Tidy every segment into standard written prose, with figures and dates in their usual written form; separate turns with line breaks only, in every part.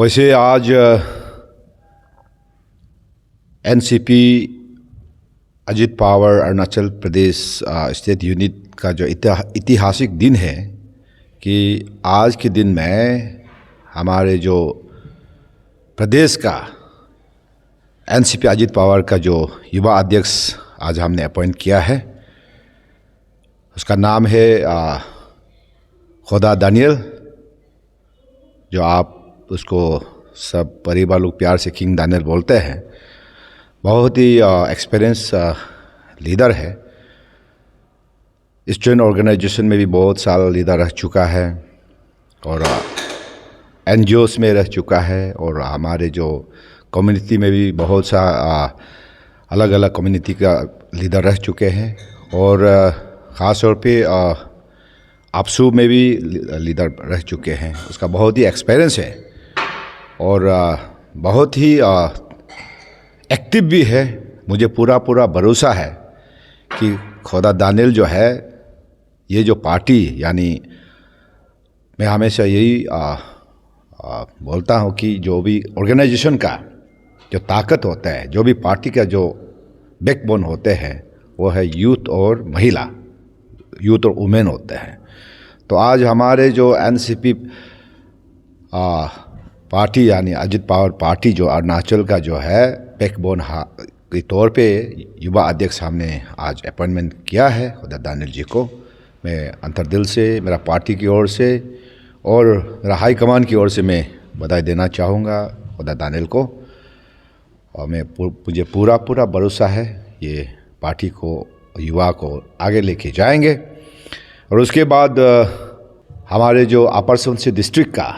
वैसे आज NCP Ajit Pawar Arunachal Pradesh state unit का जो ऐतिहासिक दिन है कि आज के दिन में हमारे जो प्रदेश का एनसीपी अजित पवार का जो युवा अध्यक्ष आज हमने अपॉइंट किया है, उसका नाम है खोदा दानियल, जो आप उसको सब परिवार लोग प्यार से किंग दानियल बोलते हैं। बहुत ही एक्सपीरियंस लीडर है। स्टूडेंट ऑर्गेनाइजेशन में भी बहुत साल लीडर रह चुका है और एनजीओस में रह चुका है, और हमारे जो कम्युनिटी में भी बहुत सा अलग अलग कम्युनिटी का लीडर रह चुके हैं, और ख़ास तौर पे आपसू में भी लीडर रह चुके हैं। उसका बहुत ही एक्सपीरियंस है और बहुत ही एक्टिव भी है। मुझे पूरा भरोसा है कि खोदा दानियल जो है, ये जो पार्टी, यानी मैं हमेशा यही बोलता हूँ कि जो भी ऑर्गेनाइजेशन का जो ताकत होता है, जो भी पार्टी का जो बैकबोन होते हैं, वो है यूथ और महिला, यूथ और वुमेन होते हैं। तो आज हमारे जो एनसीपी पार्टी यानी अजित पवार पार्टी जो अरुणाचल का जो है बैकबोन के तौर पे युवा अध्यक्ष हमने आज अपॉइंटमेंट किया है खोदा दानियल जी को। मैं अंतर्दिल से, मेरा पार्टी की ओर से और मेरा हाई कमान की ओर से मैं बधाई देना चाहूँगा खोदा दानियल को, और मुझे पूरा भरोसा है ये पार्टी को, युवा को आगे लेके जाएंगे। और उसके बाद हमारे जो अपर सुबनसिरी डिस्ट्रिक्ट का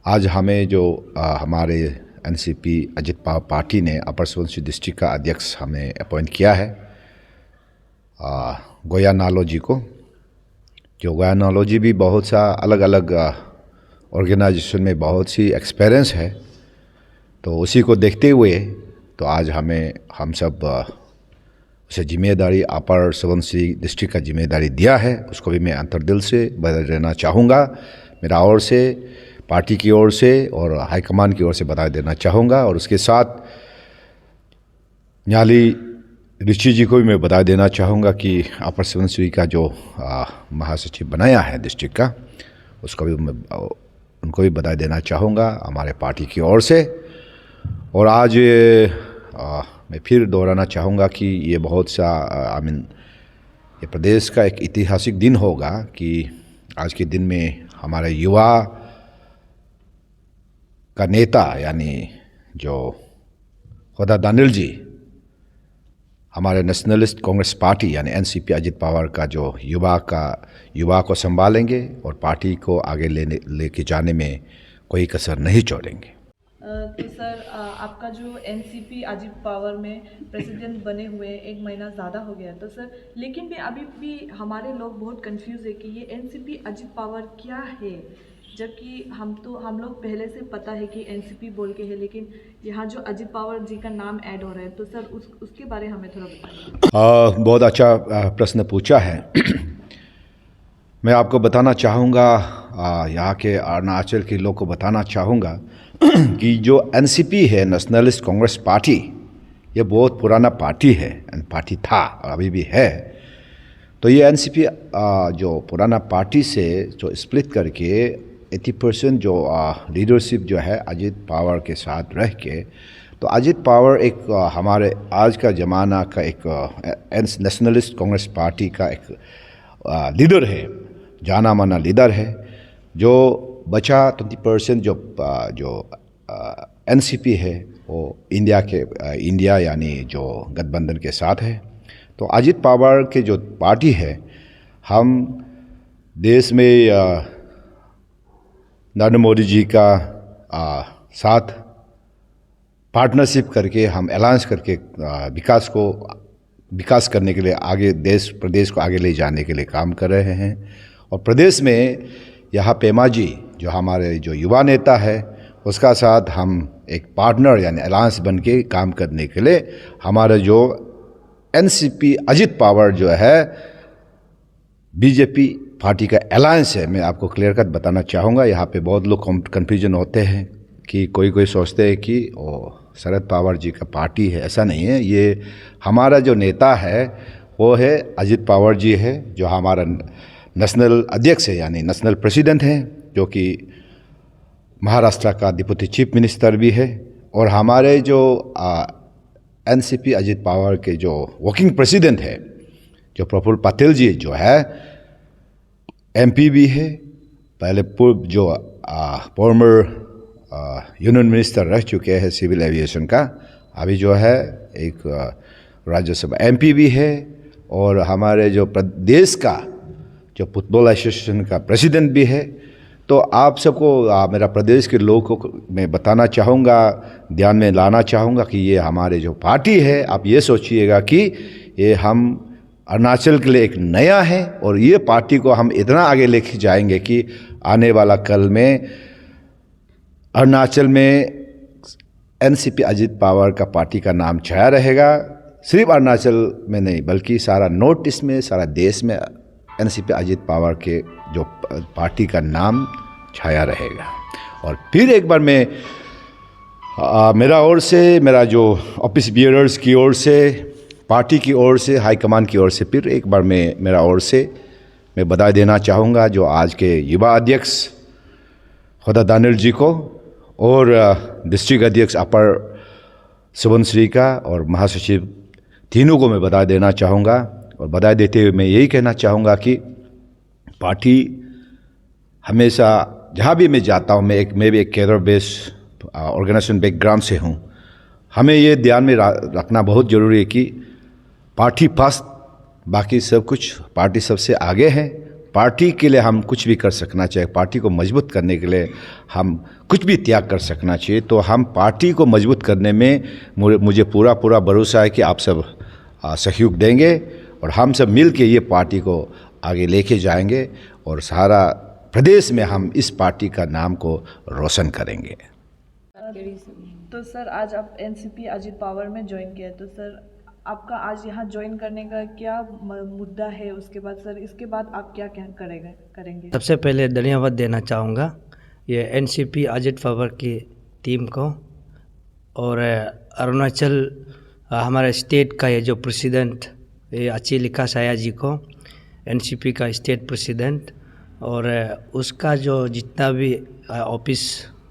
आज हमें जो हमारे एनसीपी अजित पवार पार्टी ने अपर सुबनसिरी डिस्ट्रिक्ट का अध्यक्ष हमें अपॉइंट किया है गोया नालो जी को। जो गोया नालो जी भी बहुत सा अलग अलग ऑर्गेनाइजेशन में बहुत सी एक्सपीरियंस है, तो उसी को देखते हुए तो आज हम सब उसे जिम्मेदारी अपर सुबनसिरी डिस्ट्रिक्ट का जिम्मेदारी दिया है। उसको भी मैं अंतर्दिल से बधाई देना चाहूँगा, मेरा ओर से, पार्टी की ओर से और हाईकमान की ओर से बधाई देना चाहूँगा। और उसके साथ न्याली ऋषि जी को भी मैं बधाई देना चाहूँगा कि अपर सुबनसिरी का जो महासचिव बनाया है डिस्ट्रिक्ट का, उसको भी उनको भी बधाई देना चाहूँगा हमारे पार्टी की ओर से। और आज मैं फिर दोहराना चाहूँगा कि ये बहुत सा ये प्रदेश का एक ऐतिहासिक दिन होगा कि आज के दिन में हमारे युवा का नेता यानी जो खोदा दानियल जी हमारे नेशनलिस्ट कांग्रेस पार्टी यानी एनसीपी अजित पवार का जो युवा को संभालेंगे और पार्टी को आगे लेके जाने में कोई कसर नहीं छोड़ेंगे।
तो सर, आपका जो एनसीपी अजित पवार में प्रेसिडेंट बने हुए 1 महीना ज़्यादा हो गया, तो सर लेकिन भी अभी भी हमारे लोग बहुत कंफ्यूज है कि ये एनसीपी अजित पवार क्या है, जबकि हम लोग पहले से पता है कि एनसीपी बोल के है, लेकिन यहाँ जो अजित पवार जी का नाम ऐड हो रहा है, तो सर उसके बारे में हमें थोड़ा बताइए।
बहुत अच्छा प्रश्न पूछा है। मैं आपको बताना चाहूँगा, यहाँ के अरुणाचल के लोग को बताना चाहूँगा कि जो एनसीपी है, नेशनलिस्ट कांग्रेस पार्टी, ये बहुत पुराना पार्टी है, पार्टी था और अभी भी है। तो ये एनसीपी जो पुराना पार्टी से जो स्प्लिट करके 80% जो लीडरशिप जो है अजित पवार के साथ रह के, तो अजित पवार एक हमारे आज का ज़माना का एक नेशनलिस्ट कांग्रेस पार्टी का एक लीडर है, जाना माना लीडर है। जो बचा 20% जो एनसीपी है वो इंडिया यानी जो गठबंधन के साथ है। तो अजित पवार के जो पार्टी है, हम देश में नरेंद्र मोदी जी का साथ पार्टनरशिप करके, हम अलायंस करके विकास करने के लिए आगे प्रदेश को आगे ले जाने के लिए काम कर रहे हैं। और प्रदेश में यहाँ पेमा जी जो हमारे जो युवा नेता है, उसका साथ हम एक पार्टनर यानी अलायंस बन के काम करने के लिए हमारा जो एनसीपी अजित पवार जो है बीजेपी पार्टी का अलायंस है, मैं आपको क्लियर कट बताना चाहूँगा। यहाँ पे बहुत लोग कन्फ्यूजन होते हैं कि कोई सोचते हैं कि वो शरद पवार जी का पार्टी है। ऐसा नहीं है। ये हमारा जो नेता है वो है अजित पवार जी है, जो हमारा नेशनल अध्यक्ष है, यानी नेशनल प्रेसिडेंट है, जो कि महाराष्ट्र का डिप्टी चीफ मिनिस्टर भी है। और हमारे जो एनसीपी अजित पवार के जो वर्किंग प्रेसिडेंट है, जो प्रफुल्ल पटेल जी जो है, एमपी भी है, पहले पूर्व जो फॉर्मर यूनियन मिनिस्टर रह चुके हैं सिविल एविएशन का, अभी जो है एक राज्यसभा एमपी भी है। और हमारे जो प्रदेश का जो फुटबॉल एसोसिएशन का प्रेसिडेंट भी है। तो आप सबको मेरा प्रदेश के लोगों को मैं बताना चाहूँगा, ध्यान में लाना चाहूँगा कि ये हमारे जो पार्टी है, आप ये सोचिएगा कि ये हम अरुणाचल के लिए एक नया है, और ये पार्टी को हम इतना आगे लेके जाएंगे कि आने वाला कल में अरुणाचल में एनसीपी अजित पवार का पार्टी का नाम छाया रहेगा। सिर्फ अरुणाचल में नहीं बल्कि सारा नॉर्थ ईस्ट में, सारा देश में एनसीपी अजित पवार के जो पार्टी का नाम छाया रहेगा। और फिर एक बार मैं मेरा ओर से, मेरा जो ऑफिस बियरर्स की ओर से, पार्टी की ओर से, हाईकमान की ओर से फिर एक बार मेरा ओर से मैं बधाई देना चाहूँगा जो आज के युवा अध्यक्ष खुदा दानिल जी को, और डिस्ट्रिक्ट अध्यक्ष अपर सुबनश्री का, और महासचिव तीनों को मैं बधाई देना चाहूँगा। और बधाई देते हुए मैं यही कहना चाहूँगा कि पार्टी हमेशा जहाँ भी मैं जाता हूँ, मैं भी एक कैडर बेस्ड ऑर्गेनाइजेशन बैकग्राउंड से हूँ। हमें ये ध्यान में रखना बहुत ज़रूरी है कि पार्टी फर्स्ट, बाकी सब कुछ, पार्टी सबसे आगे है। पार्टी के लिए हम कुछ भी कर सकना चाहिए, पार्टी को मजबूत करने के लिए हम कुछ भी त्याग कर सकना चाहिए। तो हम पार्टी को मजबूत करने में मुझे पूरा भरोसा है कि आप सब सहयोग देंगे, और हम सब मिल के ये पार्टी को आगे लेके जाएंगे, और सारा प्रदेश में हम इस पार्टी का नाम को रोशन करेंगे।
तो सर आज आप एनसीपी अजित पवार में ज्वाइन किया, तो सर आपका आज यहाँ ज्वाइन करने का क्या मुद्दा है? उसके बाद सर, इसके बाद आप क्या क्या करेंगे?
सबसे पहले धन्यवाद देना चाहूँगा ये एनसीपी अजित पवार की टीम को, और अरुणाचल हमारे स्टेट का ये जो प्रेसिडेंट ये अचिलिका साया जी को, एनसीपी का स्टेट प्रेसिडेंट, और उसका जो जितना भी ऑफिस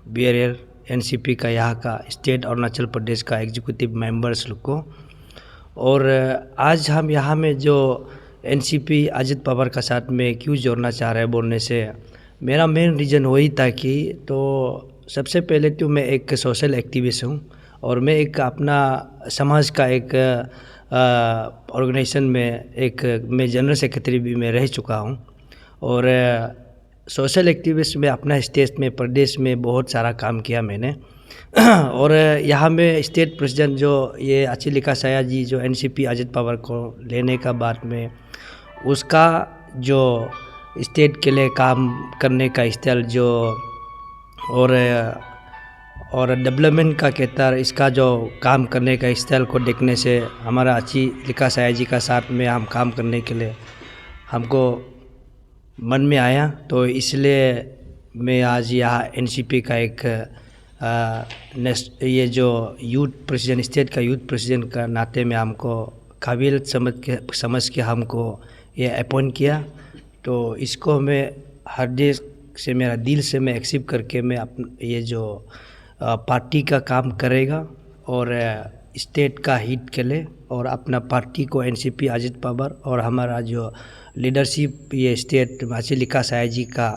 बियरर एनसीपी का यहाँ का स्टेट अरुणाचल प्रदेश का एग्जीक्यूटिव मेंबर्स लोग को। और आज हम यहाँ में जो एनसीपी अजित पवार का साथ में क्यों जोड़ना चाह रहे हैं बोलने से, मेरा मेन रीज़न वही था कि तो सबसे पहले तो मैं एक सोशल एक्टिविस्ट हूँ, और मैं एक अपना समाज का एक ऑर्गेनाइजेशन में मैं जनरल सेक्रेटरी भी मैं रह चुका हूँ। और सोशल एक्टिविस्ट में अपना स्टेट में, प्रदेश में बहुत सारा काम किया मैंने। और यहाँ में स्टेट प्रेसिडेंट जो ये अचिलिका साया जी जो एनसीपी अजित पवार को लेने का बाद में, उसका जो स्टेट के लिए काम करने का स्टाइल जो, और डेवलपमेंट का कहता है, इसका जो काम करने का स्टाइल को देखने से हमारा अचिलिका साया जी का साथ में हम काम करने के लिए हमको मन में आया। तो इसलिए मैं आज यहाँ एनसीपी का एक ये जो यूथ प्रेसिडेंट, स्टेट का यूथ प्रेसिडेंट का नाते में हमको काबिल समझ के हमको ये अपॉइंट किया। तो इसको मैं हृदय से, मेरा दिल से मैं एक्सेप्ट करके मैं ये जो पार्टी का काम करेगा, और स्टेट का हित के लिए, और अपना पार्टी को एनसीपी अजित पवार और हमारा जो लीडरशिप ये स्टेट अचिलिका साया जी का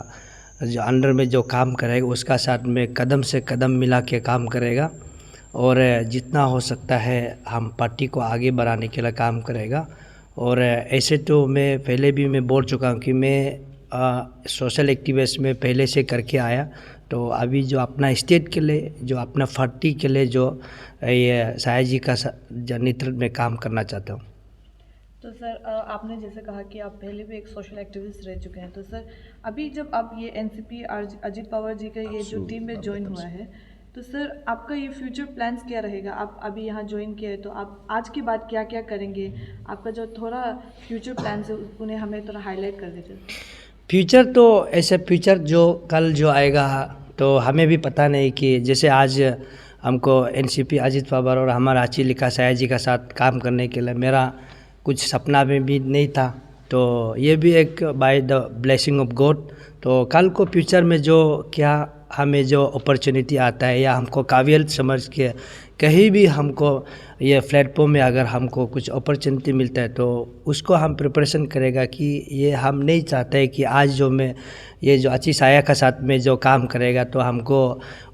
जो अंडर में जो काम करेगा, उसका साथ में कदम से कदम मिला के काम करेगा, और जितना हो सकता है हम पार्टी को आगे बढ़ाने के लिए काम करेगा। और ऐसे तो मैं पहले भी मैं बोल चुका हूँ कि मैं सोशल एक्टिविस्ट में पहले से करके आया। तो अभी जो अपना स्टेट के लिए, जो अपना पार्टी के लिए जो ये साया जी का नेतृत्व में काम करना चाहता हूँ।
तो सर आपने जैसे कहा कि आप पहले भी एक सोशल एक्टिविस्ट रह चुके हैं, तो सर अभी जब आप ये एनसीपी अजित पवार जी का ये जो टीम में ज्वाइन हुआ है, तो सर आपका ये फ्यूचर प्लान्स क्या रहेगा? आप अभी यहाँ ज्वाइन किया है तो आप आज के बाद क्या क्या करेंगे? आपका जो थोड़ा फ्यूचर प्लान्स है उन्हें हमें थोड़ा हाईलाइट कर दीजिए।
फ्यूचर तो ऐसे फ्यूचर जो कल जो आएगा तो हमें भी पता नहीं कि जैसे आज हमको एनसीपी अजीत पवार और हमारा आची लिखा साया जी का साथ काम करने के लिए मेरा कुछ सपना में भी नहीं था। तो ये भी एक by the blessing of God. तो कल को फ्यूचर में जो क्या हमें जो अपॉर्चुनिटी आता है या हमको काबिल समझ के कहीं भी हमको ये प्लेटफॉर्म में अगर हमको कुछ अपॉर्चुनिटी मिलता है तो उसको हम प्रिपरेशन करेगा कि ये हम नहीं चाहते कि आज जो मैं ये जो अच्छी साया का साथ में जो काम करेगा तो हमको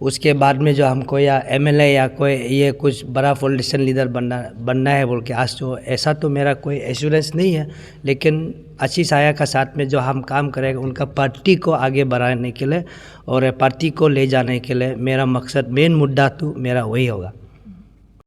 उसके बाद में जो हमको या एमएलए या कोई ये कुछ बड़ा पॉलिटिशियन लीडर बनना है बोल के आज तो ऐसा तो मेरा कोई एश्योरेंस नहीं है। लेकिन अच्छी साया का साथ में जो हम काम करेंगे उनका पार्टी को आगे बढ़ाने के लिए और पार्टी को ले जाने के लिए मेरा मकसद मेन मुद्दा तो मेरा वही होगा।